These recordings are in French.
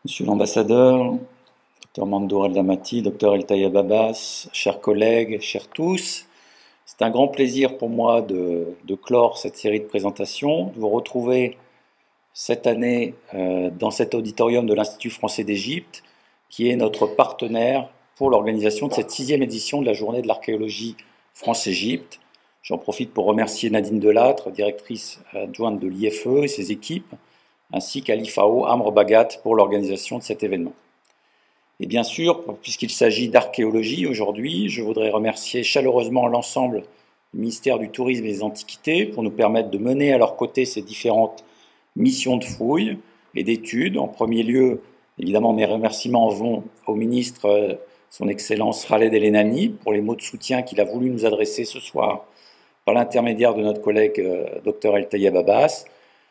Monsieur l'ambassadeur, Dr Mandour El-Damati, Dr El Tayyab Abbas, chers collègues, chers tous, c'est un grand plaisir pour moi de clore cette série de présentations, de vous retrouver cette année dans cet auditorium de l'Institut français d'Égypte, qui est notre partenaire pour l'organisation de cette 6e édition de la journée de l'archéologie France-Égypte. J'en profite pour remercier Nadine Delattre, directrice adjointe de l'IFE et ses équipes, ainsi qu'à l'IFAO Amr Bagat pour l'organisation de cet événement. Et bien sûr, puisqu'il s'agit d'archéologie aujourd'hui, je voudrais remercier chaleureusement l'ensemble du ministère du Tourisme et des Antiquités pour nous permettre de mener à leur côté ces différentes missions de fouilles et d'études. En premier lieu, évidemment, mes remerciements vont au ministre, son Excellence Khaled El Enani, pour les mots de soutien qu'il a voulu nous adresser ce soir par l'intermédiaire de notre collègue Dr El Tayyab Abbas.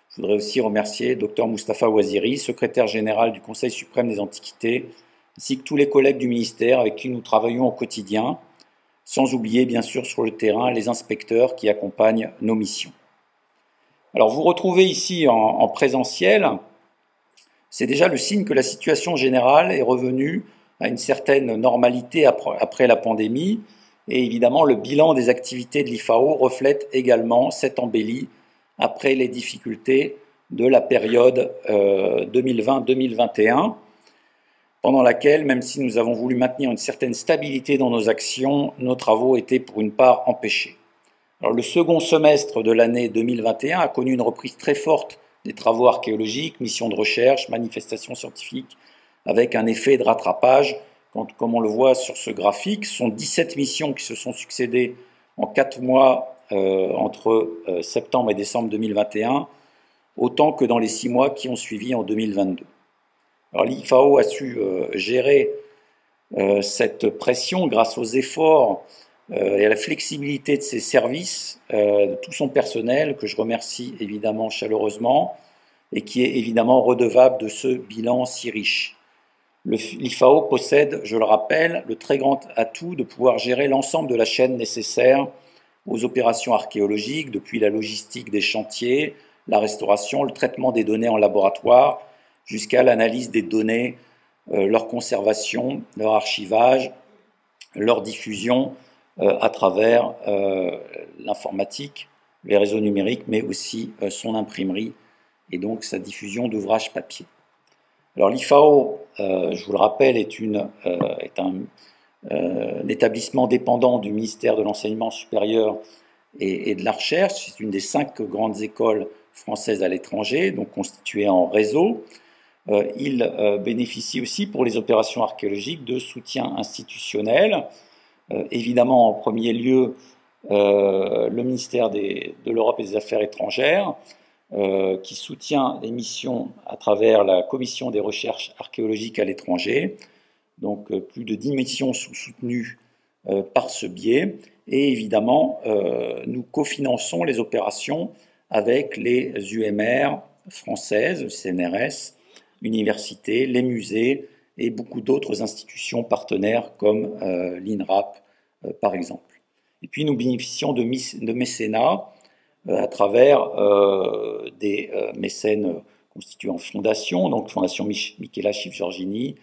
Je voudrais aussi remercier Dr Moustapha Ouaziri, secrétaire général du Conseil suprême des Antiquités, ainsi que tous les collègues du ministère avec qui nous travaillons au quotidien, sans oublier bien sûr sur le terrain les inspecteurs qui accompagnent nos missions. Alors vous retrouvez ici en présentiel, c'est déjà le signe que la situation générale est revenue à une certaine normalité après la pandémie, et évidemment le bilan des activités de l'IFAO reflète également cette embellie après les difficultés de la période 2020-2021, pendant laquelle, même si nous avons voulu maintenir une certaine stabilité dans nos actions, nos travaux étaient pour une part empêchés. Alors, le second semestre de l'année 2021 a connu une reprise très forte des travaux archéologiques, missions de recherche, manifestations scientifiques, avec un effet de rattrapage. Comme on le voit sur ce graphique, ce sont 17 missions qui se sont succédées en 4 mois entre septembre et décembre 2021, autant que dans les 6 mois qui ont suivi en 2022. Alors l'IFAO a su gérer cette pression grâce aux efforts et à la flexibilité de ses services, de tout son personnel, que je remercie évidemment chaleureusement, et qui est évidemment redevable de ce bilan si riche. L'IFAO possède, je le rappelle, le très grand atout de pouvoir gérer l'ensemble de la chaîne nécessaire aux opérations archéologiques, depuis la logistique des chantiers, la restauration, le traitement des données en laboratoire, jusqu'à l'analyse des données, leur conservation, leur archivage, leur diffusion à travers l'informatique, les réseaux numériques, mais aussi son imprimerie et donc sa diffusion d'ouvrages papier. Alors l'IFAO, je vous le rappelle, est un établissement dépendant du ministère de l'Enseignement supérieur et de la Recherche. C'est une des 5 grandes écoles françaises à l'étranger, donc constituée en réseau. Il bénéficie aussi pour les opérations archéologiques de soutien institutionnel. Évidemment, en premier lieu, le ministère de l'Europe et des Affaires étrangères, qui soutient les missions à travers la Commission des recherches archéologiques à l'étranger. Donc plus de 10 missions sont soutenues par ce biais. Et évidemment, nous cofinançons les opérations avec les UMR françaises, le CNRS, universités, les musées et beaucoup d'autres institutions partenaires comme l'INRAP par exemple. Et puis nous bénéficions de mécénat à travers des mécènes constitués en fondations, donc Fondation Michela Schiff-Giorgini,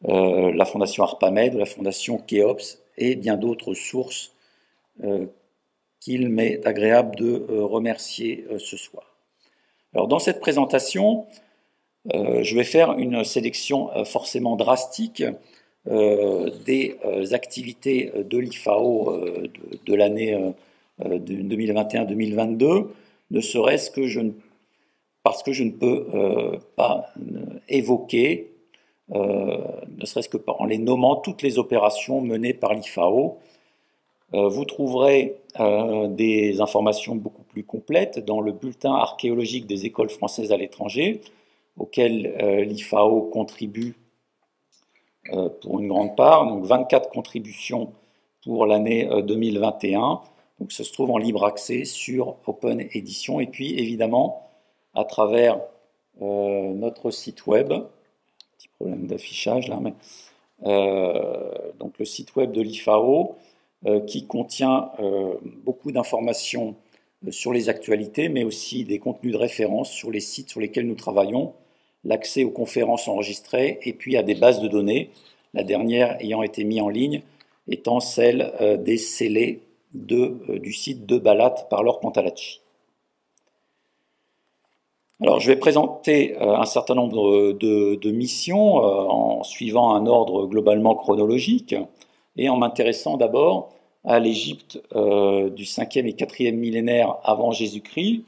la Fondation ARPAMED, la Fondation Khéops et bien d'autres sources qu'il m'est agréable de remercier ce soir. Alors dans cette présentation, je vais faire une sélection forcément drastique des activités de l'IFAO de l'année 2021-2022, ne serait-ce que parce que je ne peux pas évoquer, ne serait-ce que en les nommant, toutes les opérations menées par l'IFAO. Vous trouverez des informations beaucoup plus complètes dans le bulletin archéologique des écoles françaises à l'étranger, auquel l'IFAO contribue pour une grande part, donc 24 contributions pour l'année 2021. Donc ça se trouve en libre accès sur Open Edition, et puis évidemment à travers notre site web, petit problème d'affichage là, mais donc le site web de l'IFAO qui contient beaucoup d'informations sur les actualités, mais aussi des contenus de référence sur les sites sur lesquels nous travaillons, l'accès aux conférences enregistrées et puis à des bases de données, la dernière ayant été mise en ligne étant celle des scellés du site de Balat par Laure Pantalacci. Alors, je vais présenter un certain nombre de missions en suivant un ordre globalement chronologique et en m'intéressant d'abord à l'Égypte du 5e et 4e millénaire avant Jésus-Christ.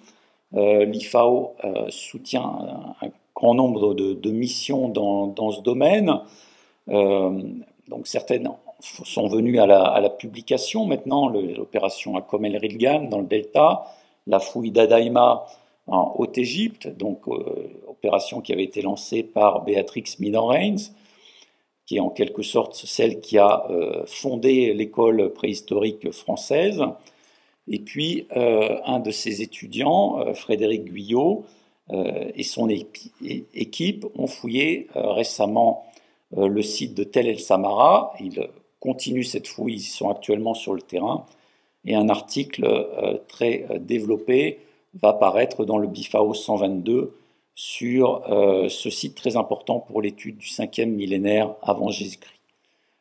L'IFAO soutient un grand nombre de missions dans ce domaine. Donc certaines sont venues à la publication maintenant, l'opération Akom El Rilgan dans le Delta, la fouille d'Adaïma en Haute-Égypte, donc opération qui avait été lancée par Béatrix Midden-Reins, qui est en quelque sorte celle qui a fondé l'école préhistorique française. Et puis un de ses étudiants, Frédéric Guyot, et son équipe ont fouillé récemment le site de Tel El Samara. Ils continuent cette fouille, ils sont actuellement sur le terrain. Et un article très développé va paraître dans le BIFAO 122 sur ce site très important pour l'étude du 5e millénaire avant Jésus-Christ.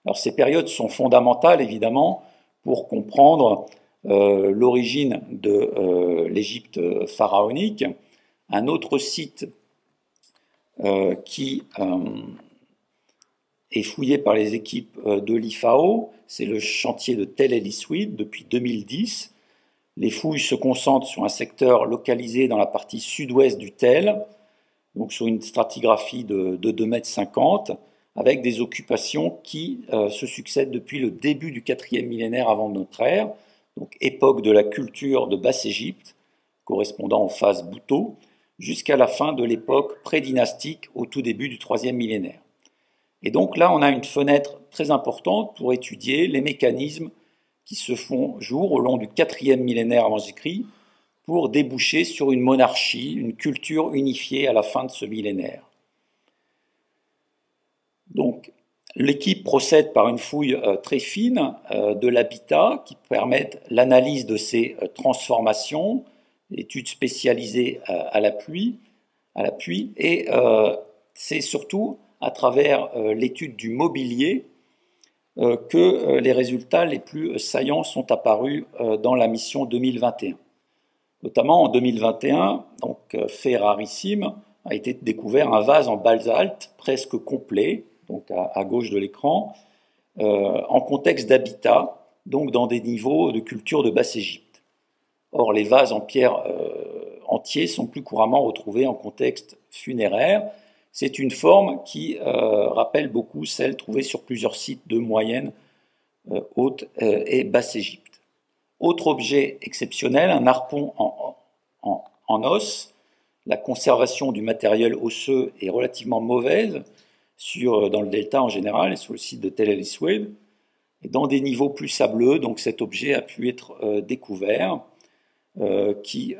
Alors ces périodes sont fondamentales évidemment pour comprendre l'origine de l'Égypte pharaonique. Un autre site qui est fouillé par les équipes de l'IFAO, c'est le chantier de Tel El Issoud depuis 2010. Les fouilles se concentrent sur un secteur localisé dans la partie sud-ouest du Tel, donc sur une stratigraphie de 2,50 m, avec des occupations qui se succèdent depuis le début du 4e millénaire avant notre ère, donc époque de la culture de Basse-Égypte, correspondant aux phases Bhouto, jusqu'à la fin de l'époque prédynastique au tout début du 3e millénaire. Et donc là, on a une fenêtre très importante pour étudier les mécanismes qui se font jour au long du 4e millénaire avant Jésus-Christ pour déboucher sur une monarchie, une culture unifiée à la fin de ce millénaire. Donc, l'équipe procède par une fouille très fine de l'habitat qui permettent l'analyse de ces transformations, études spécialisées à l'appui, et c'est surtout à travers l'étude du mobilier que les résultats les plus saillants sont apparus dans la mission 2021. Notamment en 2021, donc fait rarissime, a été découvert un vase en basalte presque complet, donc à gauche de l'écran, en contexte d'habitat, donc dans des niveaux de culture de Basse-Égypte. Or, les vases en pierre entiers sont plus couramment retrouvés en contexte funéraire. C'est une forme qui rappelle beaucoup celle trouvée sur plusieurs sites de Moyenne, Haute et Basse-Égypte. Autre objet exceptionnel, un harpon en os. La conservation du matériel osseux est relativement mauvaise dans le delta en général et sur le site de Tel El Issoud. Et dans des niveaux plus sableux, donc cet objet a pu être découvert, qui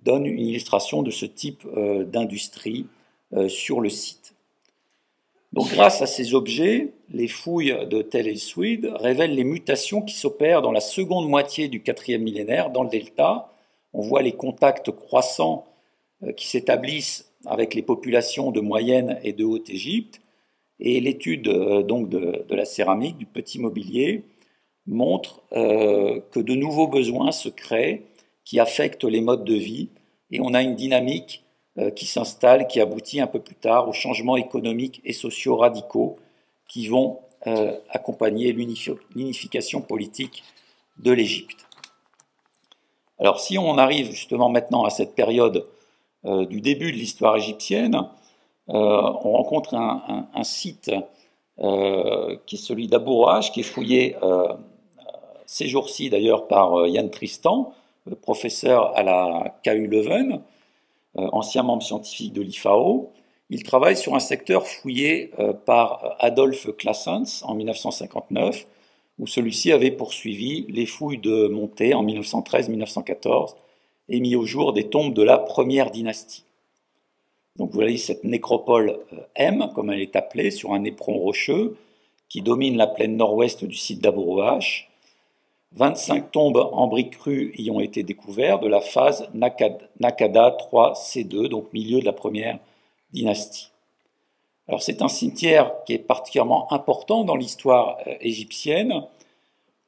donne une illustration de ce type d'industrie sur le site. Donc grâce à ces objets, les fouilles de Tel El Issoud révèlent les mutations qui s'opèrent dans la seconde moitié du 4e millénaire dans le delta. On voit les contacts croissants qui s'établissent avec les populations de Moyenne et de Haute-Égypte, et l'étude donc de la céramique, du petit mobilier, montre que de nouveaux besoins se créent qui affectent les modes de vie, et on a une dynamique qui s'installe, qui aboutit un peu plus tard aux changements économiques et sociaux radicaux qui vont accompagner l'unification politique de l'Égypte. Alors si on arrive justement maintenant à cette période du début de l'histoire égyptienne, on rencontre un site qui est celui d'Abou Roache, qui est fouillé ces jours-ci d'ailleurs par Yann Tristan, professeur à la KU Leuven, ancien membre scientifique de l'IFAO. Il travaille sur un secteur fouillé par Adolphe Claessens en 1959, où celui-ci avait poursuivi les fouilles de Monté en 1913-1914 et mis au jour des tombes de la première dynastie. Donc vous voyez cette nécropole M, comme elle est appelée, sur un éperon rocheux qui domine la plaine nord-ouest du site d'Abou Roache. 25 tombes en briques crues y ont été découvertes de la phase Nakada 3C2, donc milieu de la première dynastie. Alors c'est un cimetière qui est particulièrement important dans l'histoire égyptienne,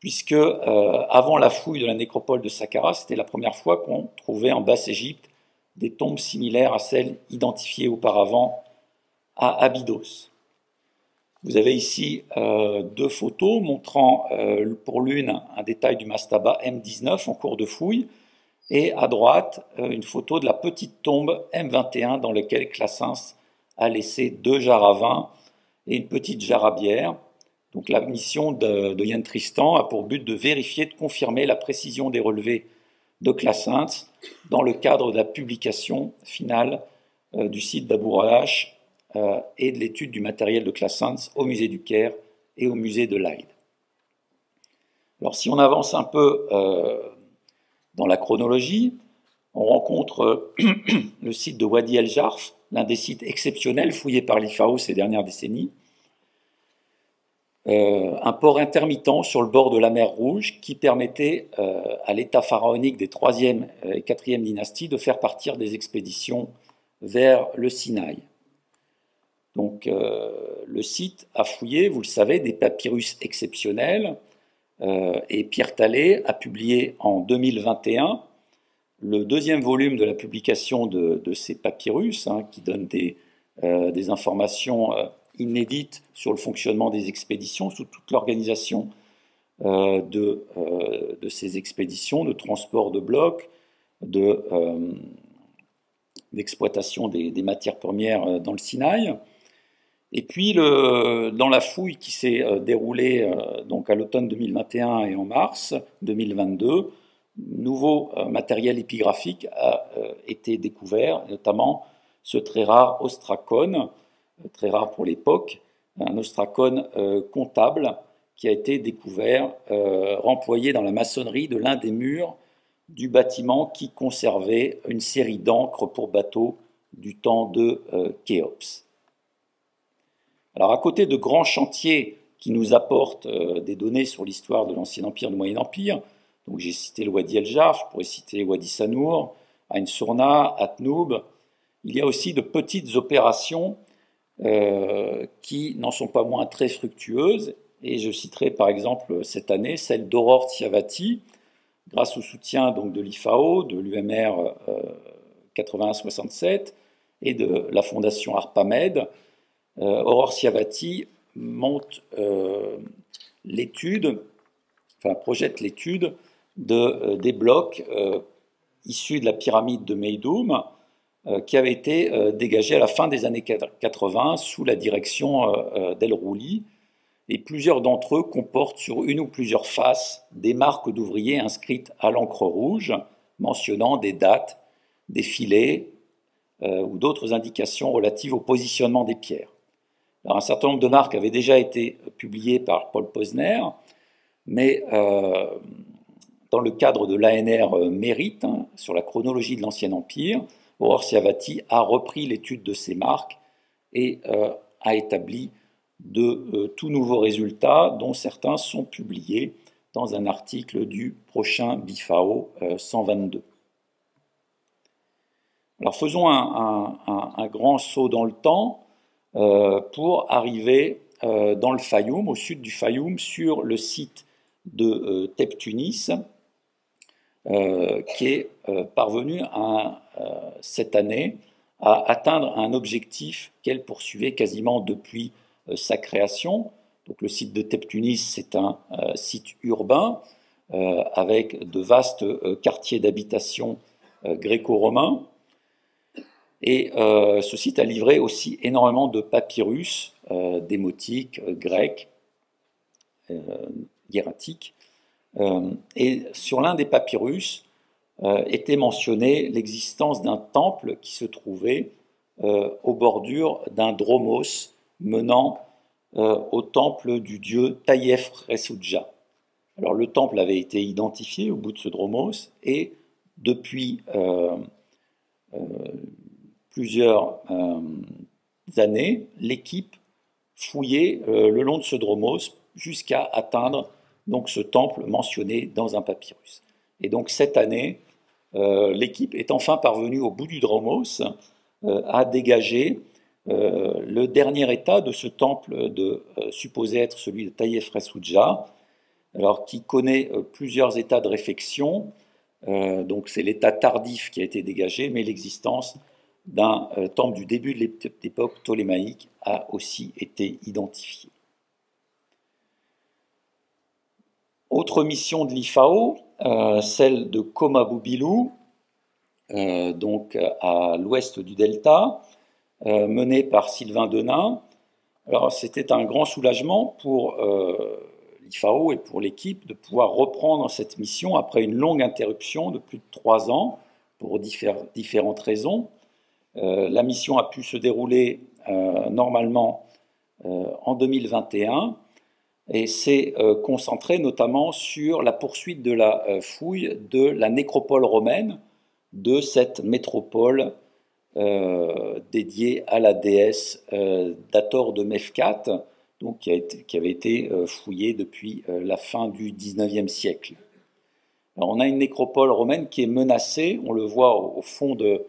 puisque avant la fouille de la nécropole de Saqqara, c'était la première fois qu'on trouvait en Basse-Égypte des tombes similaires à celles identifiées auparavant à Abydos. Vous avez ici deux photos montrant pour l'une un détail du mastaba M19 en cours de fouille, et à droite une photo de la petite tombe M21 dans laquelle Classens a laissé 2 jarres à vin et une petite jarre à bière. Donc la mission de Yann Tristan a pour but de vérifier, de confirmer la précision des relevés de Classens dans le cadre de la publication finale du site d'Abu Rawash et de l'étude du matériel de Classens au musée du Caire et au musée de Leyde. Alors si on avance un peu dans la chronologie, on rencontre le site de Wadi el-Jarf, l'un des sites exceptionnels fouillés par l'IFAO ces dernières décennies. Un port intermittent sur le bord de la mer Rouge qui permettait à l'État pharaonique des 3e et 4e dynasties de faire partir des expéditions vers le Sinaï. Donc le site a fouillé, vous le savez, des papyrus exceptionnels, et Pierre Tallet a publié en 2021 le 2e volume de la publication de ces papyrus, qui donne des informations inédites sur le fonctionnement des expéditions, sur toute l'organisation de ces expéditions, de transport de blocs, d'exploitation des matières premières dans le Sinaï. Et puis, dans la fouille qui s'est déroulée donc à l'automne 2021 et en mars 2022, nouveau matériel épigraphique a été découvert, notamment ce très rare ostracone, très rare pour l'époque, un ostracone comptable qui a été découvert, remployé dans la maçonnerie de l'un des murs du bâtiment qui conservait une série d'ancres pour bateaux du temps de Khéops. Alors, à côté de grands chantiers qui nous apportent des données sur l'histoire de l'Ancien Empire, du Moyen Empire, donc j'ai cité le Wadi el-Jarf, je pourrais citer Wadi Sanour, Ain Sourna, Atnoub, il y a aussi de petites opérations qui n'en sont pas moins très fructueuses, et je citerai par exemple cette année celle d'Aurore Tsiavati, grâce au soutien donc, de l'IFAO, de l'UMR 8167 et de la fondation ARPAMED. Aurore Tsiavati monte projette l'étude des blocs issus de la pyramide de Meidoum qui avait été dégagée à la fin des années 80 sous la direction d'El Rouli. Et plusieurs d'entre eux comportent sur une ou plusieurs faces des marques d'ouvriers inscrites à l'encre rouge, mentionnant des dates, des filets ou d'autres indications relatives au positionnement des pierres. Alors, un certain nombre de marques avaient déjà été publiées par Paul Posner, mais dans le cadre de l'ANR Mérite, sur la chronologie de l'Ancien Empire, Aurore Tsiavati a repris l'étude de ces marques et a établi de tout nouveaux résultats, dont certains sont publiés dans un article du prochain BIFAO 122. Alors faisons un grand saut dans le temps pour arriver dans le Fayoum, au sud du Fayoum, sur le site de Tebtunis, qui est parvenu cette année à atteindre un objectif qu'elle poursuivait quasiment depuis sa création. Donc le site de Tebtunis, c'est un site urbain avec de vastes quartiers d'habitation gréco-romains. Et ce site a livré aussi énormément de papyrus démotiques, grecs, hiératiques. Et sur l'un des papyrus était mentionnée l'existence d'un temple qui se trouvait aux bordures d'un dromos menant au temple du dieu Taïef Ressoudja. Alors le temple avait été identifié au bout de ce dromos et depuis plusieurs années, l'équipe fouillait le long de ce dromos jusqu'à atteindre donc, ce temple mentionné dans un papyrus. Et donc cette année, l'équipe est enfin parvenue au bout du dromos à dégager Le dernier état de ce temple supposé être celui de Taïef-Ressouja, alors qui connaît plusieurs états de réfection. Donc c'est l'état tardif qui a été dégagé, mais l'existence d'un temple du début de l'époque ptolémaïque a aussi été identifiée. Autre mission de l'IFAO, celle de Komabubilu, donc à l'ouest du delta, menée par Sylvain Denain. Alors c'était un grand soulagement pour l'IFAO et pour l'équipe de pouvoir reprendre cette mission après une longue interruption de plus de 3 ans pour différentes raisons. La mission a pu se dérouler normalement en 2021 et s'est concentrée notamment sur la poursuite de la fouille de la nécropole romaine de cette métropole dédiée à la déesse Dator de Mefkat, donc qui avait été fouillée depuis la fin du XIXe siècle. Alors, on a une nécropole romaine qui est menacée, on le voit au fond de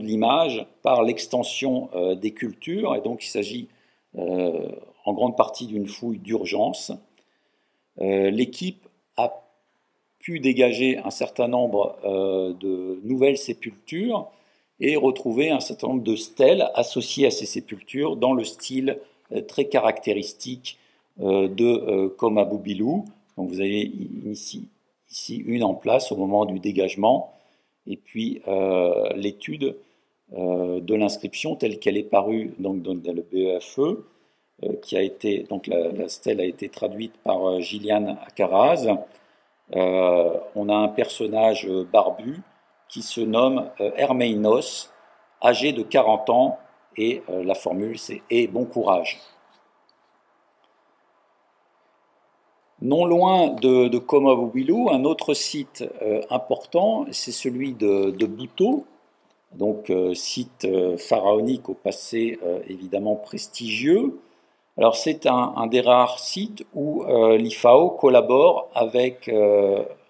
l'image, par l'extension des cultures, et donc il s'agit en grande partie d'une fouille d'urgence. L'équipe a pu dégager un certain nombre de nouvelles sépultures et retrouver un certain nombre de stèles associées à ces sépultures dans le style très caractéristique de Komabubilu. Donc vous avez ici une en place au moment du dégagement, et puis l'étude de l'inscription telle qu'elle est parue donc, dans le BEFE, qui a été, donc la stèle a été traduite par Gillian Akaraz. On a un personnage barbu qui se nomme Hermeinos, âgé de 40 ans, et la formule c'est « et bon courage ». Non loin de Komabubilu, un autre site important, c'est celui de Buto, donc site pharaonique au passé évidemment prestigieux. Alors c'est un des rares sites où l'IFAO collabore avec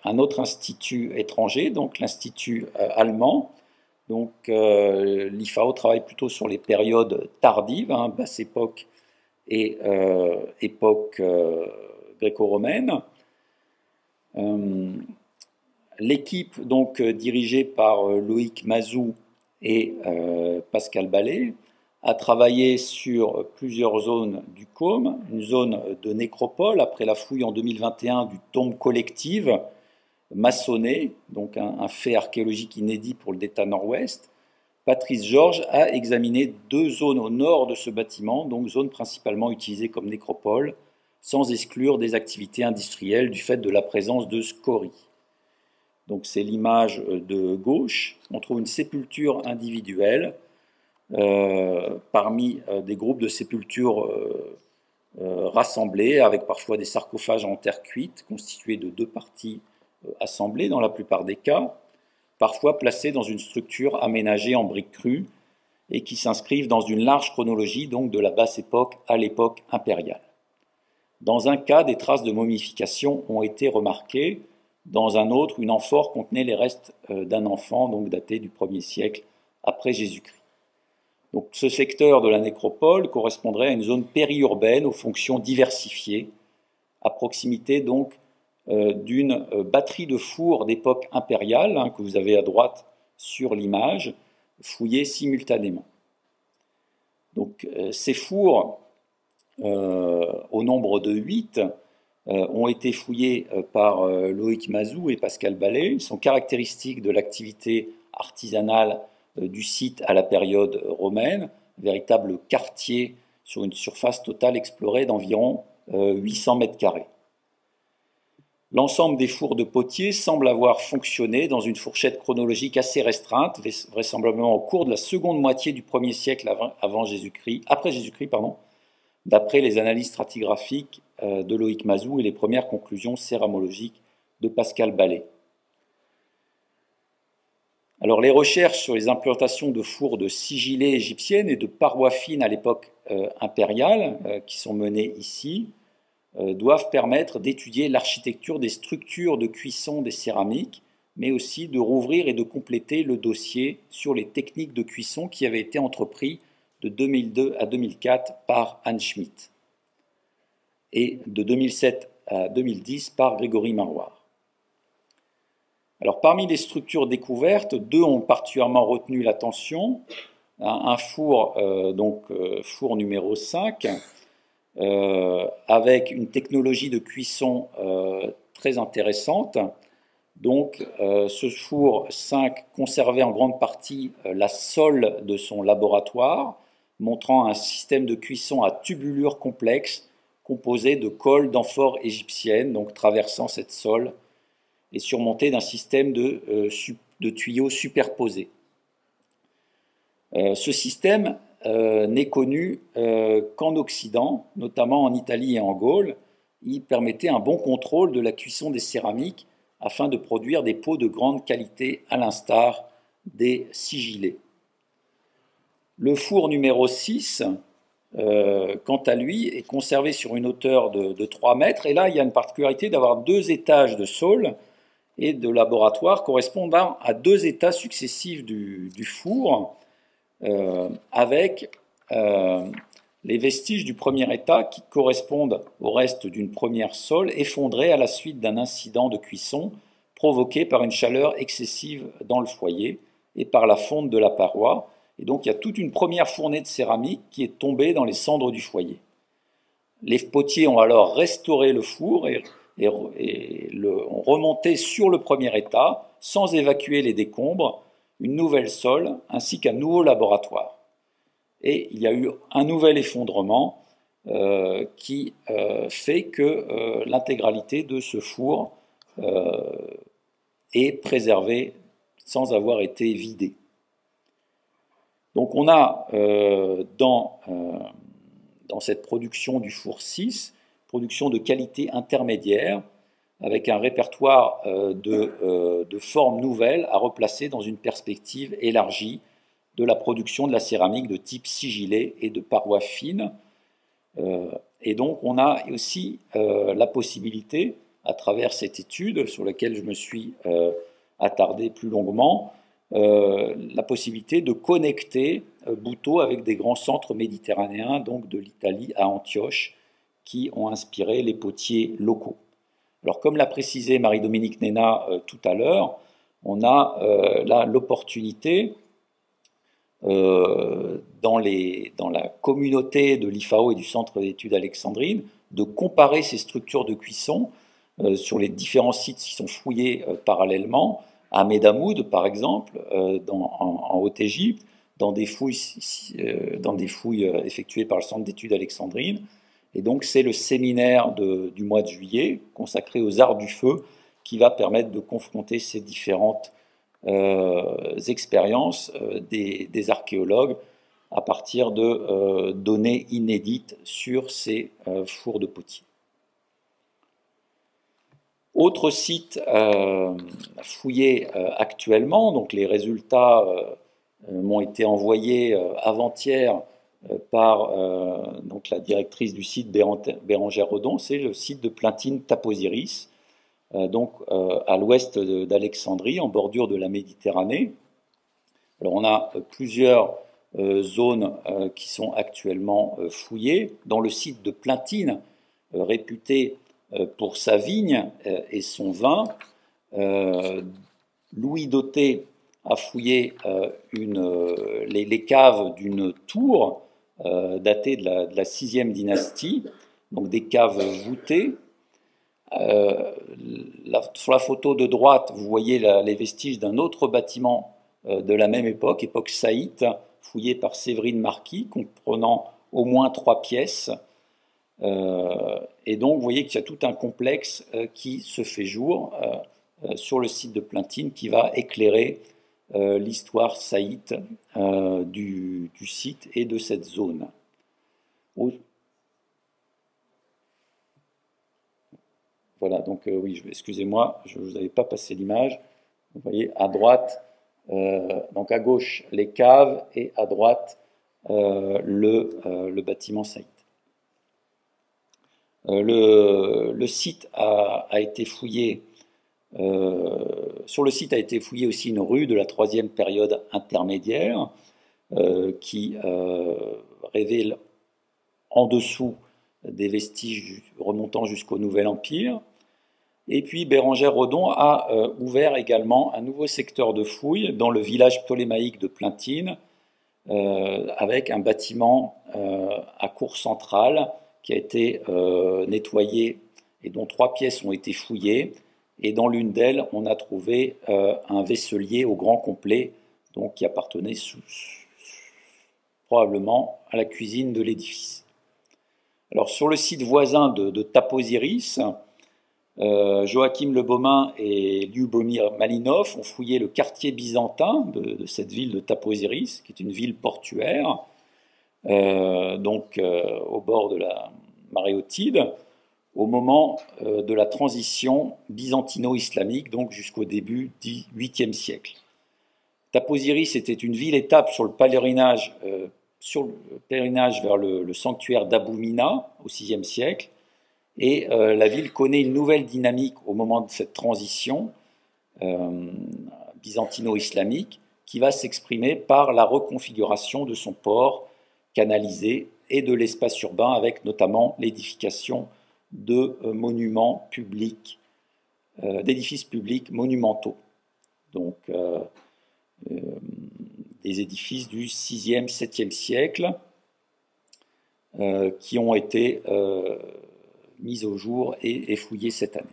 un autre institut étranger, donc l'Institut allemand. Donc l'IFAO travaille plutôt sur les périodes tardives, basse époque et époque gréco-romaine. L'équipe donc dirigée par Loïc Mazou et Pascal Ballet a travaillé sur plusieurs zones du Côme, une zone de nécropole après la fouille en 2021 du tombe collective maçonné, donc un fait archéologique inédit pour le Delta Nord-Ouest. Patrice Georges a examiné 2 zones au nord de ce bâtiment, donc zones principalement utilisées comme nécropole, sans exclure des activités industrielles du fait de la présence de scories. Donc c'est l'image de gauche, on trouve une sépulture individuelle parmi des groupes de sépultures rassemblés, avec parfois des sarcophages en terre cuite, constitués de 2 parties assemblées dans la plupart des cas, parfois placés dans une structure aménagée en briques crues et qui s'inscrivent dans une large chronologie, donc de la basse époque à l'époque impériale. Dans un cas, des traces de momification ont été remarquées. Dans un autre, une amphore contenait les restes d'un enfant, donc daté du 1er siècle après Jésus-Christ. Donc, ce secteur de la nécropole correspondrait à une zone périurbaine aux fonctions diversifiées, à proximité donc d'une batterie de fours d'époque impériale, que vous avez à droite sur l'image, fouillées simultanément. Donc, ces fours, au nombre de 8, ont été fouillés par Loïc Mazou et Pascal Ballet. Ils sont caractéristiques de l'activité artisanale du site à la période romaine, véritable quartier sur une surface totale explorée d'environ 800 mètres carrés. L'ensemble des fours de potiers semble avoir fonctionné dans une fourchette chronologique assez restreinte, vraisemblablement au cours de la seconde moitié du 1er siècle après Jésus-Christ, d'après les analyses stratigraphiques de Loïc Mazou et les premières conclusions céramologiques de Pascal Ballet. Alors, les recherches sur les implantations de fours de sigillées égyptiennes et de parois fines à l'époque impériale, qui sont menées ici, doivent permettre d'étudier l'architecture des structures de cuisson des céramiques, mais aussi de rouvrir et de compléter le dossier sur les techniques de cuisson qui avaient été entrepris de 2002 à 2004 par Anne Schmidt et de 2007 à 2010 par Grégory Maroir. Alors, parmi les structures découvertes, deux ont particulièrement retenu l'attention. Un four, four numéro 5, avec une technologie de cuisson très intéressante. Donc, ce four 5 conservait en grande partie la sole de son laboratoire, montrant un système de cuisson à tubulure complexe composé de colle d'amphores égyptiennes, donc traversant cette sole, et surmonté d'un système de tuyaux superposés. Ce système n'est connu qu'en Occident, notamment en Italie et en Gaule. Il permettait un bon contrôle de la cuisson des céramiques afin de produire des pots de grande qualité à l'instar des sigillés. Le four numéro 6, quant à lui, est conservé sur une hauteur de 3 mètres. Et là, il y a une particularité d'avoir 2 étages de saule et de laboratoire correspondant à 2 états successifs du four, avec les vestiges du premier état qui correspondent au reste d'une première sole effondrée à la suite d'un incident de cuisson provoqué par une chaleur excessive dans le foyer et par la fonte de la paroi. Et donc il y a toute une première fournée de céramique qui est tombée dans les cendres du foyer. Les potiers ont alors restauré le four et ont remonté sur le premier état, sans évacuer les décombres, une nouvelle sole ainsi qu'un nouveau laboratoire. Et il y a eu un nouvel effondrement qui fait que l'intégralité de ce four est préservée sans avoir été vidée. Donc on a dans cette production du four 6, production de qualité intermédiaire, avec un répertoire de formes nouvelles à replacer dans une perspective élargie de la production de la céramique de type sigillé et de parois fines. Et donc on a aussi la possibilité, à travers cette étude sur laquelle je me suis attardé plus longuement, la possibilité de connecter Buto avec des grands centres méditerranéens, donc de l'Italie à Antioche, qui ont inspiré les potiers locaux. Alors, comme l'a précisé Marie-Dominique Néna tout à l'heure, on a là l'opportunité, dans la communauté de l'IFAO et du Centre d'études alexandrine, de comparer ces structures de cuisson sur les différents sites qui sont fouillés parallèlement, à Medamoud par exemple, en Haute-Égypte, dans des fouilles effectuées par le Centre d'études alexandrine. Et donc c'est le séminaire du mois de juillet consacré aux arts du feu qui va permettre de confronter ces différentes expériences des archéologues à partir de données inédites sur ces fours de potiers. Autre site fouillé actuellement, donc les résultats m'ont été envoyés avant-hier par donc la directrice du site Bérangère Redon, c'est le site de Plintine-Taposiris, donc à l'ouest d'Alexandrie, en bordure de la Méditerranée. Alors on a plusieurs zones qui sont actuellement fouillées. Dans le site de Plintine, réputé pour sa vigne et son vin, Louis Dauté a fouillé les caves d'une tour datée de la 6e dynastie, donc des caves voûtées. Sur la photo de droite, vous voyez les vestiges d'un autre bâtiment de la même époque saïte, fouillé par Séverine Marquis, comprenant au moins 3 pièces. Et donc, vous voyez qu'il y a tout un complexe qui se fait jour sur le site de Plintine qui va éclairer l'histoire saïte du site et de cette zone. Voilà, donc oui, excusez-moi, je ne vous avais pas passé l'image. Vous voyez, à droite, donc à gauche, les caves, et à droite, le bâtiment saïte. Le site a été fouillé, sur le site a été fouillée aussi une rue de la 3e période intermédiaire, qui révèle en dessous des vestiges remontant jusqu'au Nouvel Empire. Et puis Bérengère Redon a ouvert également un nouveau secteur de fouilles dans le village ptolémaïque de Plintine, avec un bâtiment à cour centrale qui a été nettoyé et dont 3 pièces ont été fouillées. Et dans l'une d'elles, on a trouvé un vaisselier au grand complet, donc qui appartenait probablement à la cuisine de l'édifice. Alors sur le site voisin de Taposiris, Joachim Le Baumin et Lyubomir Malinov ont fouillé le quartier byzantin de cette ville de Taposiris, qui est une ville portuaire, au bord de la Maréotide, au moment de la transition byzantino-islamique, donc jusqu'au début du 8e siècle. Taposiris était une ville-étape sur le pèlerinage vers le sanctuaire d'Abou Mina au VIe siècle, et la ville connaît une nouvelle dynamique au moment de cette transition byzantino-islamique, qui va s'exprimer par la reconfiguration de son port canalisé et de l'espace urbain, avec notamment l'édification de monuments publics, d'édifices publics monumentaux. Donc, des édifices du 6e, 7e siècle qui ont été mis au jour et fouillés cette année.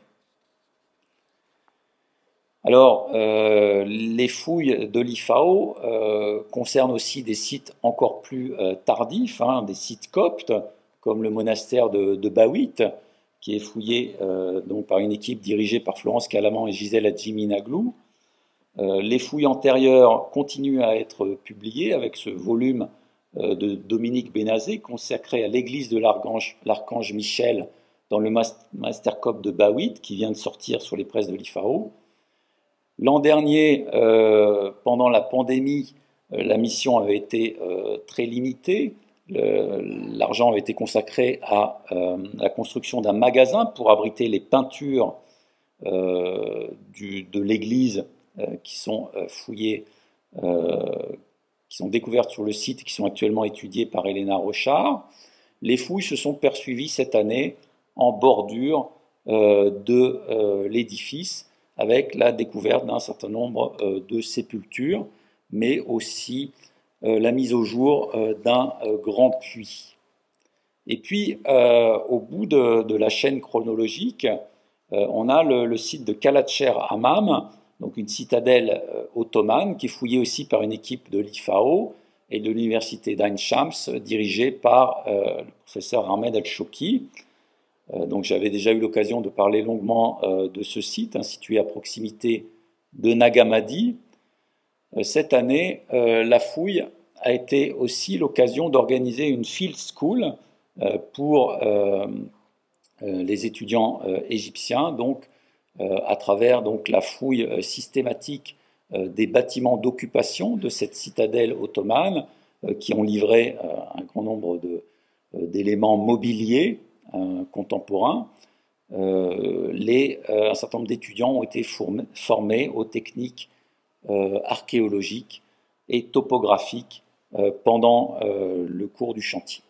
Alors, les fouilles de l'IFAO concernent aussi des sites encore plus tardifs, des sites coptes, comme le monastère de Bawit, qui est fouillé donc par une équipe dirigée par Florence Calaman et Gisèle Adjimi-Naglou. Les fouilles antérieures continuent à être publiées avec ce volume de Dominique Bénazé consacré à l'église de l'Archange Michel dans le Mastercop de Bawit, qui vient de sortir sur les presses de l'IFAO. L'an dernier, pendant la pandémie, la mission avait été très limitée. L'argent avait été consacré à la construction d'un magasin pour abriter les peintures de l'église qui sont fouillées, qui sont découvertes sur le site et qui sont actuellement étudiées par Elena Rochard. Les fouilles se sont poursuivies cette année en bordure de l'édifice, avec la découverte d'un certain nombre de sépultures, mais aussi la mise au jour d'un grand puits. Et puis, au bout de la chaîne chronologique, on a le site de Kalatcher Hammam, donc une citadelle ottomane, qui est fouillée aussi par une équipe de l'IFAO et de l'université d'Ain Shams, dirigée par le professeur Ahmed Al-Shouki. Donc j'avais déjà eu l'occasion de parler longuement de ce site, situé à proximité de Nagamadi. Cette année, la fouille a été aussi l'occasion d'organiser une field school pour les étudiants égyptiens, donc à travers la fouille systématique des bâtiments d'occupation de cette citadelle ottomane, qui ont livré un grand nombre d'éléments mobiliers contemporains. Un certain nombre d'étudiants ont été formés aux techniques archéologiques et topographiques pendant le cours du chantier.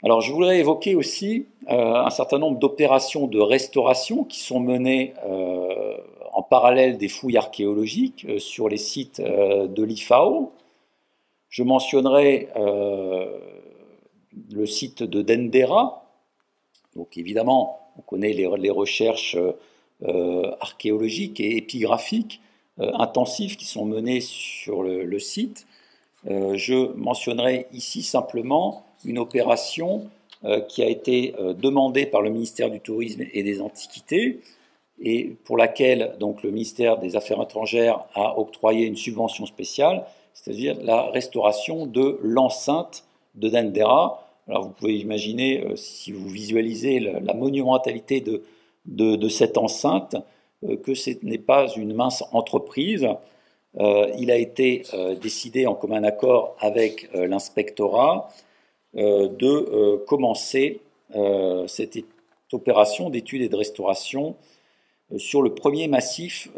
Alors, je voudrais évoquer aussi un certain nombre d'opérations de restauration qui sont menées en parallèle des fouilles archéologiques sur les sites de l'IFAO. Je mentionnerai le site de Dendera. Donc, évidemment, on connaît les recherches archéologiques et épigraphiques intensives qui sont menées sur le site. Je mentionnerai ici simplement une opération qui a été demandée par le ministère du Tourisme et des Antiquités et pour laquelle donc, le ministère des Affaires étrangères a octroyé une subvention spéciale, c'est-à-dire la restauration de l'enceinte de Dendera. Alors vous pouvez imaginer, si vous visualisez la monumentalité de cette enceinte, que ce n'est pas une mince entreprise. Il a été décidé en commun accord avec l'inspectorat de commencer cette opération d'étude et de restauration sur le premier massif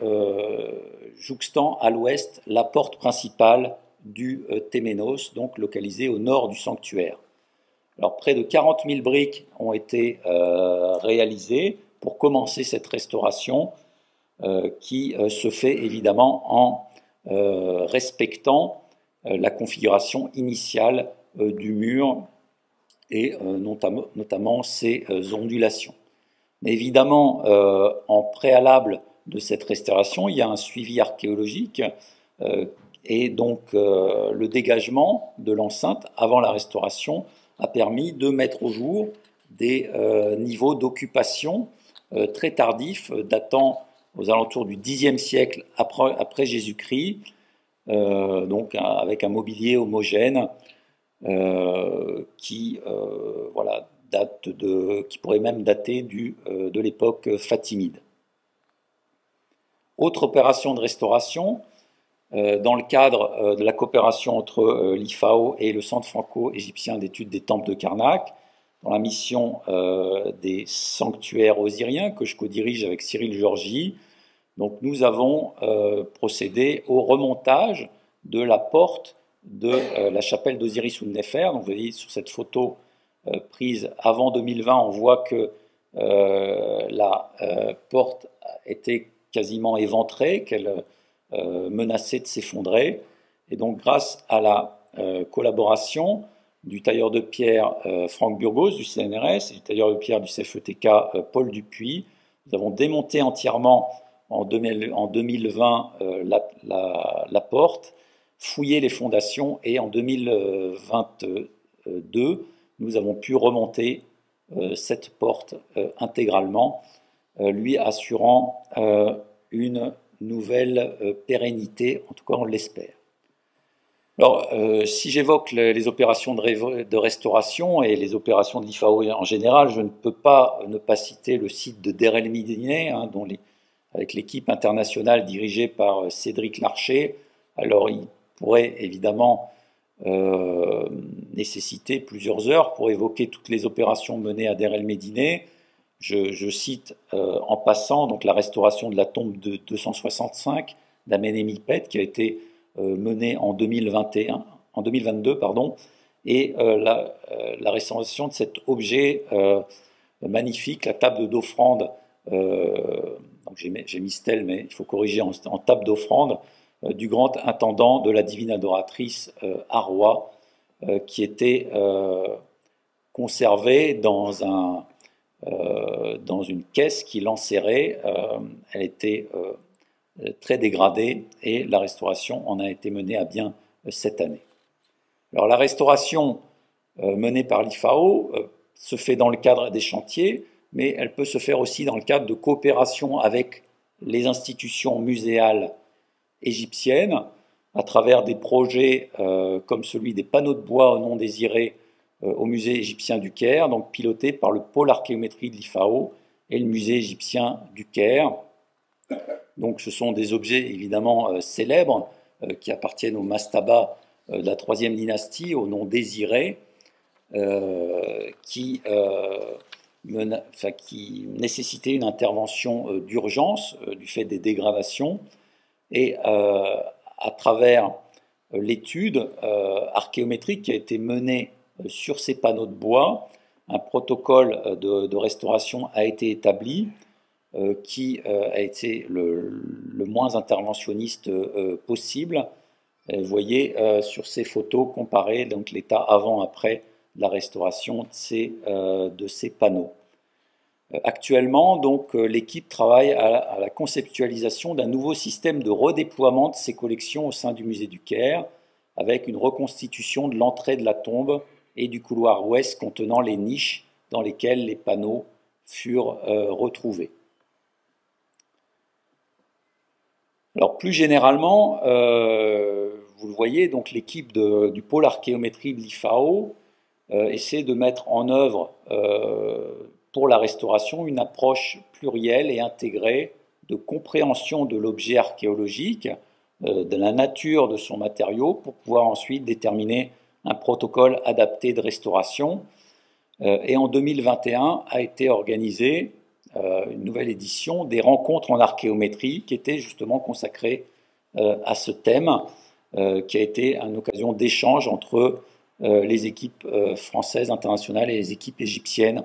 jouxtant à l'ouest la porte principale du Téménos, donc localisée au nord du sanctuaire. Alors, près de 40 000 briques ont été réalisées pour commencer cette restauration qui se fait évidemment en respectant la configuration initiale du mur et notamment ses ondulations. Mais évidemment, en préalable de cette restauration, il y a un suivi archéologique et donc le dégagement de l'enceinte avant la restauration a permis de mettre au jour des niveaux d'occupation très tardifs, datant aux alentours du Xe siècle après Jésus-Christ, donc avec un mobilier homogène qui pourrait même dater de l'époque fatimide. Autre opération de restauration, dans le cadre de la coopération entre l'IFAO et le Centre franco-égyptien d'études des temples de Karnak, dans la mission des sanctuaires osiriens que je co-dirige avec Cyril Georgi. Donc nous avons procédé au remontage de la porte de la chapelle d'Osiris Ud-Néfer. Donc vous voyez sur cette photo prise avant 2020, on voit que la porte était quasiment éventrée, qu'elle menaçait de s'effondrer. Et donc grâce à la collaboration du tailleur de pierre Franck Burgos du CNRS et du tailleur de pierre du CFETK Paul Dupuis, nous avons démonté entièrement en 2020 la porte, fouillé les fondations et en 2022, nous avons pu remonter cette porte intégralement, lui assurant une nouvelle pérennité, en tout cas on l'espère. Alors, si j'évoque les opérations de restauration et les opérations de l'IFAO en général, je ne peux pas ne pas citer le site de Der El Médine, avec l'équipe internationale dirigée par Cédric Larcher. Alors, il pourrait évidemment nécessiter plusieurs heures pour évoquer toutes les opérations menées à Der El Médine. Je cite en passant donc la restauration de la tombe de 265 d'Amenemhotep qui a été menée en 2022, et la restauration de cet objet magnifique, la table d'offrande, j'ai mis stèle, mais il faut corriger en table d'offrande, du grand intendant de la divine adoratrice Arwa, qui était conservée dans une caisse qui l'enserrait. Elle était très dégradée et la restauration en a été menée à bien cette année. Alors la restauration menée par l'IFAO se fait dans le cadre des chantiers, mais elle peut se faire aussi dans le cadre de coopération avec les institutions muséales égyptiennes à travers des projets comme celui des panneaux de bois au nom désiré au musée égyptien du Caire, donc piloté par le pôle archéométrie de l'IFAO et le musée égyptien du Caire. Donc ce sont des objets évidemment célèbres qui appartiennent au mastaba de la troisième dynastie au nom désiré, qui nécessitaient une intervention d'urgence du fait des dégradations. Et à travers l'étude archéométrique qui a été menée sur ces panneaux de bois, un protocole de restauration a été établi qui a été le moins interventionniste possible. Vous voyez sur ces photos comparées donc l'état avant-après la restauration de ces panneaux. Actuellement, donc, l'équipe travaille à la conceptualisation d'un nouveau système de redéploiement de ces collections au sein du musée du Caire, avec une reconstitution de l'entrée de la tombe et du couloir ouest contenant les niches dans lesquelles les panneaux furent retrouvés. Alors plus généralement, vous le voyez, donc l'équipe du pôle archéométrie de l'IFAO essaie de mettre en œuvre pour la restauration une approche plurielle et intégrée de compréhension de l'objet archéologique, de la nature de son matériau, pour pouvoir ensuite déterminer un protocole adapté de restauration. Et en 2021 a été organisée une nouvelle édition des rencontres en archéométrie qui était justement consacrée à ce thème, qui a été une occasion d'échange entre les équipes françaises internationales et les équipes égyptiennes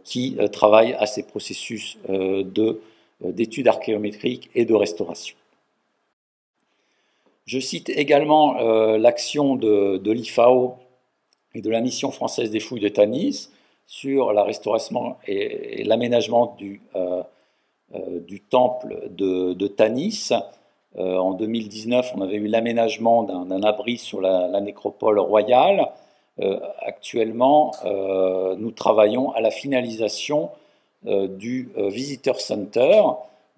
qui travaillent à ces processus d'études archéométriques et de restauration. Je cite également l'action de l'IFAO et de la mission française des fouilles de Tanis sur la restauration et l'aménagement du temple de Tanis. En 2019, on avait eu l'aménagement d'un abri sur la nécropole royale. Actuellement, nous travaillons à la finalisation du Visitor Center.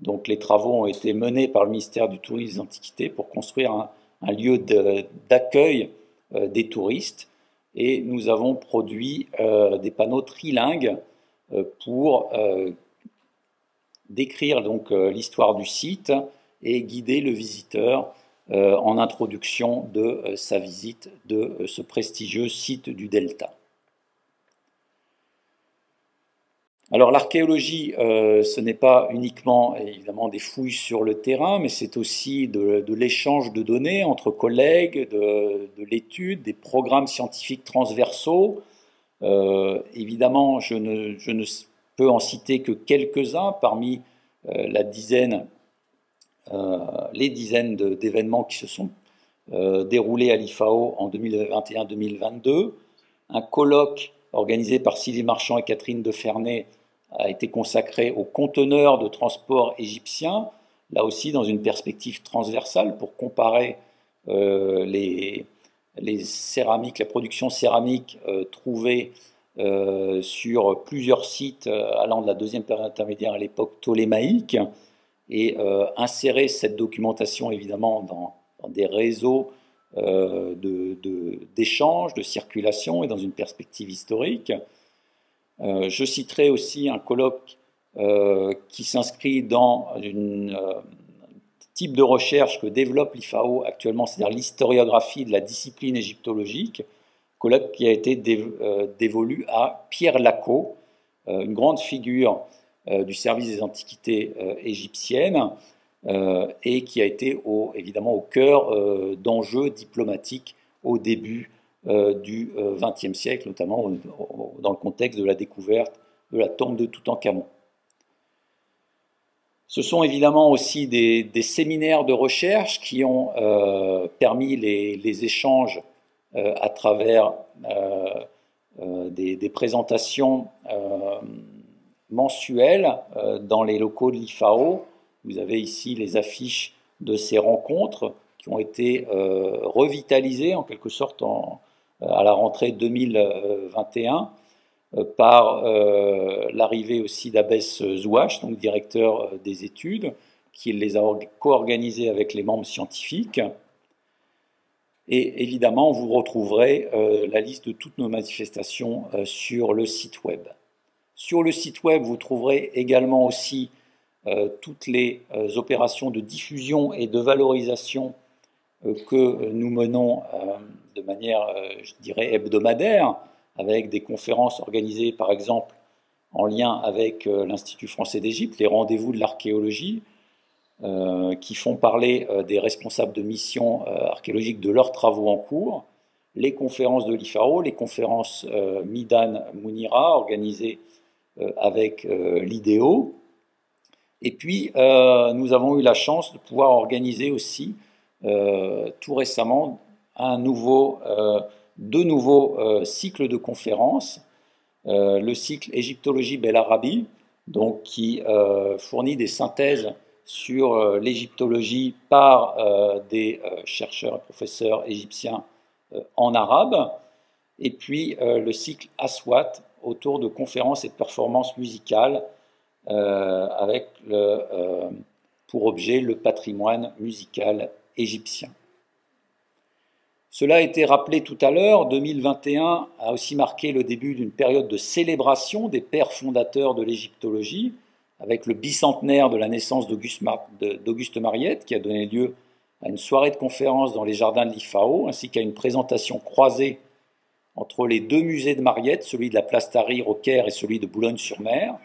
Donc les travaux ont été menés par le ministère du Tourisme et des Antiquités pour construire un lieu d'accueil des touristes. Et nous avons produit des panneaux trilingues pour décrire donc l'histoire du site et guider le visiteur en introduction de sa visite de ce prestigieux site du Delta. Alors l'archéologie, ce n'est pas uniquement évidemment des fouilles sur le terrain, mais c'est aussi de l'échange de données entre collègues, de l'étude, des programmes scientifiques transversaux. Évidemment, je ne peux en citer que quelques-uns parmi les dizaines d'événements qui se sont déroulés à l'IFAO en 2021-2022. Un colloque organisé par Sylvie Marchand et Catherine Defernay a été consacré aux conteneurs de transport égyptiens, là aussi dans une perspective transversale pour comparer les céramiques, la production céramique trouvée sur plusieurs sites allant de la deuxième période intermédiaire à l'époque ptolémaïque et insérer cette documentation évidemment dans des réseaux d'échanges, de circulation et dans une perspective historique. Je citerai aussi un colloque qui s'inscrit dans un type de recherche que développe l'IFAO actuellement, c'est-à-dire l'historiographie de la discipline égyptologique, colloque qui a été dévolu à Pierre Lacot, une grande figure du service des antiquités égyptiennes, et qui a été évidemment au cœur d'enjeux diplomatiques au début du XXe siècle, notamment dans le contexte de la découverte de la tombe de Toutankhamon. Ce sont évidemment aussi des séminaires de recherche qui ont permis les échanges à travers des présentations mensuelles dans les locaux de l'IFAO. Vous avez ici les affiches de ces rencontres qui ont été revitalisées en quelque sorte à la rentrée 2021 par l'arrivée aussi d'Abbès Zouache, donc directeur des études, qui les a co-organisées avec les membres scientifiques. Et évidemment, vous retrouverez la liste de toutes nos manifestations sur le site web. Sur le site web, vous trouverez également aussi toutes les opérations de diffusion et de valorisation que nous menons de manière, je dirais, hebdomadaire, avec des conférences organisées, par exemple, en lien avec l'Institut français d'Égypte, les rendez-vous de l'archéologie, qui font parler des responsables de missions archéologiques de leurs travaux en cours, les conférences de l'IFAO, les conférences Midan Mounira, organisées avec l'IDEO. Et puis, nous avons eu la chance de pouvoir organiser aussi, tout récemment, deux nouveaux cycles de conférences. Le cycle Égyptologie Bel Arabi, donc, qui fournit des synthèses sur l'égyptologie par des chercheurs et professeurs égyptiens en arabe, et puis le cycle Aswat autour de conférences et de performances musicales avec pour objet le patrimoine musical égyptien. Cela a été rappelé tout à l'heure, 2021 a aussi marqué le début d'une période de célébration des pères fondateurs de l'égyptologie, avec le bicentenaire de la naissance d'Auguste Mariette, qui a donné lieu à une soirée de conférence dans les jardins de l'IFAO, ainsi qu'à une présentation croisée entre les deux musées de Mariette, celui de la place Tahrir au Caire et celui de Boulogne-sur-Mer,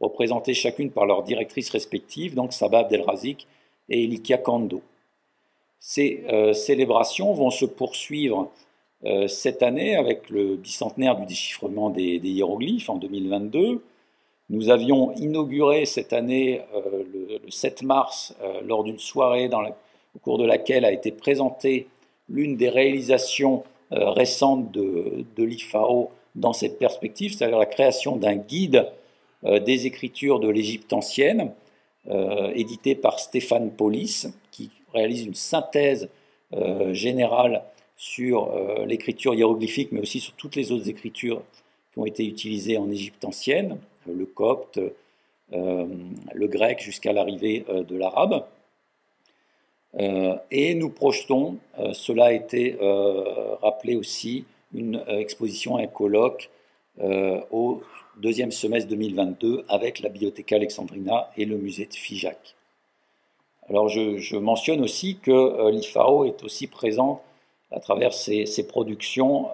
représentées chacune par leurs directrices respectives, donc Sabah Abdelrazik et Elikia Kando. Ces célébrations vont se poursuivre cette année avec le bicentenaire du déchiffrement des hiéroglyphes en 2022. Nous avions inauguré cette année, le 7 mars, lors d'une soirée au cours de laquelle a été présentée l'une des réalisations récentes de l'IFAO dans cette perspective, c'est-à-dire la création d'un guide des écritures de l'Égypte ancienne, édité par Stéphane Paulis, qui réalise une synthèse générale sur l'écriture hiéroglyphique, mais aussi sur toutes les autres écritures qui ont été utilisées en Égypte ancienne, le copte, le grec jusqu'à l'arrivée de l'arabe. Et nous projetons, cela a été rappelé aussi, une exposition, un colloque au deuxième semestre 2022 avec la Bibliotheca Alexandrina et le musée de Figeac. Alors je mentionne aussi que l'IFAO est aussi présent à travers ses productions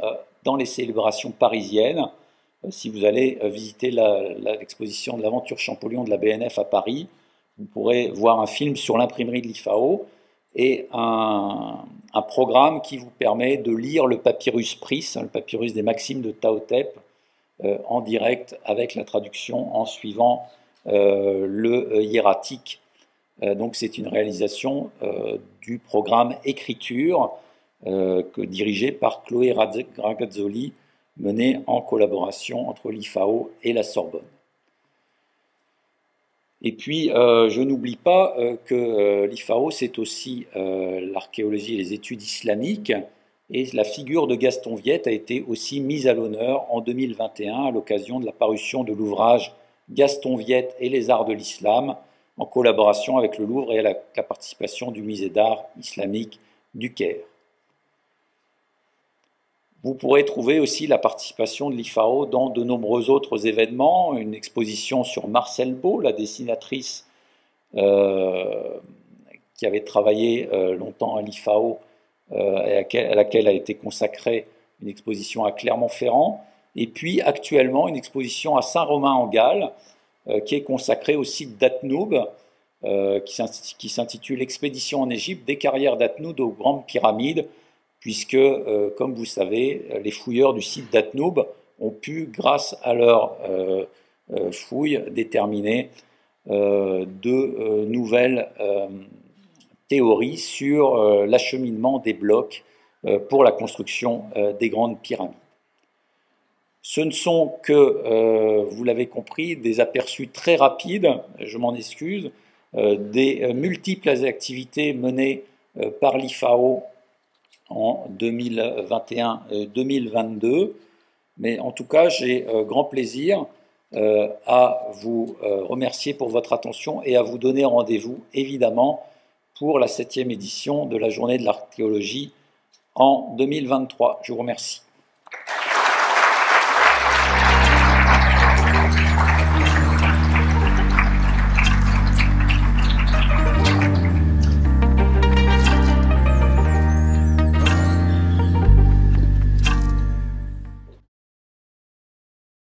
dans les célébrations parisiennes. Si vous allez visiter l'exposition de l'aventure Champollion de la BNF à Paris, vous pourrez voir un film sur l'imprimerie de l'IFAO et un programme qui vous permet de lire le papyrus Pris, le papyrus des Maximes de Taotep, en direct avec la traduction en suivant le hiératique. Donc c'est une réalisation du programme Écriture dirigé par Chloé Ragazzoli, mené en collaboration entre l'IFAO et la Sorbonne. Et puis, je n'oublie pas que l'IFAO, c'est aussi l'archéologie et les études islamiques, et la figure de Gaston Viette a été aussi mise à l'honneur en 2021 à l'occasion de la parution de l'ouvrage Gaston Viette et les arts de l'islam, en collaboration avec le Louvre et la participation du musée d'art islamique du Caire. Vous pourrez trouver aussi la participation de l'IFAO dans de nombreux autres événements, une exposition sur Marcel Beau, la dessinatrice qui avait travaillé longtemps à l'IFAO à laquelle a été consacrée une exposition à Clermont-Ferrand, et puis actuellement une exposition à Saint-Romain-en-Galles qui est consacrée au site d'Atnoub, qui s'intitule « Expédition en Égypte des carrières d'Atnoub aux Grandes Pyramides », puisque, comme vous savez, les fouilleurs du site d'Atnoub ont pu, grâce à leurs fouilles, déterminer de nouvelles théories sur l'acheminement des blocs pour la construction des grandes pyramides. Ce ne sont que, vous l'avez compris, des aperçus très rapides, je m'en excuse, des multiples activités menées par l'IFAO en 2021 et 2022. Mais en tout cas, j'ai grand plaisir à vous remercier pour votre attention et à vous donner rendez-vous, évidemment, pour la 7e édition de la Journée de l'archéologie en 2023. Je vous remercie.